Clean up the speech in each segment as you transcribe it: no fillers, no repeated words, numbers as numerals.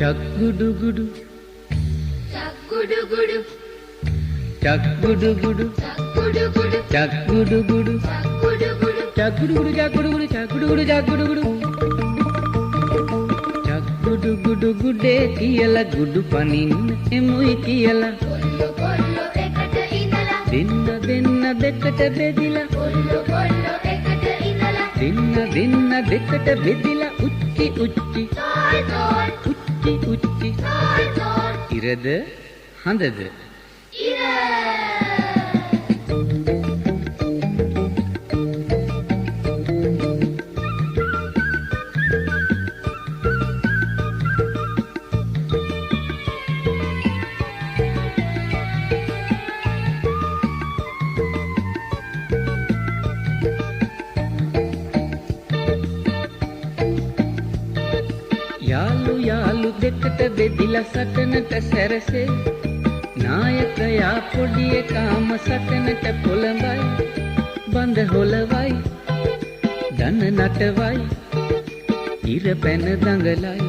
Chak-gudu-gudu, Chak-gudu-gudu, chak-gudu-gudu, Chak-gudu-gudu, chak-gudu-gudu, Chak-gudu-gudu, chak-gudu-gudu, chak-gudu-gudu, chak-gudu-gudu, chak-gudu-gudu. Chak-gudu-gudu gude kiyala gudu panin emuයි kiyala. කොල්ලෝ කොල්ලෝ එකට ඉඳලා Dinna dinna දෙකට බෙදිලා. කොල්ලෝ කොල්ලෝ එකට ඉඳලා Dinna dinna දෙකට බෙදිලා උච්චි උච්චි තෝල් තෝල් උච්චි උච්චි. තෝල් තෝල් ඉරද හඳද ඉර යාළු යාළු දෙකට බෙදිලා සටනට සැරසේ නායකයා පොඩි එකාම සටනට පොළඹයි බඳ හොලවයි දන නටවයි ඉර පැන දඟලයි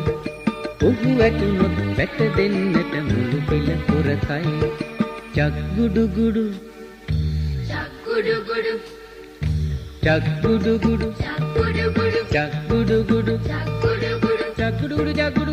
ඔහු වැටුනොත් වැට දෙන්නට මුළු පිළ පුරකයි චක්ගුඩුගුඩු Chak-gudu-gudu, චක්ගුඩුගුඩු Chak-gudu-gudu, චක්ගුඩුගුඩු Chak-gudu-gudu චක්ගුඩුගුඩු චක්ගුඩුගුඩු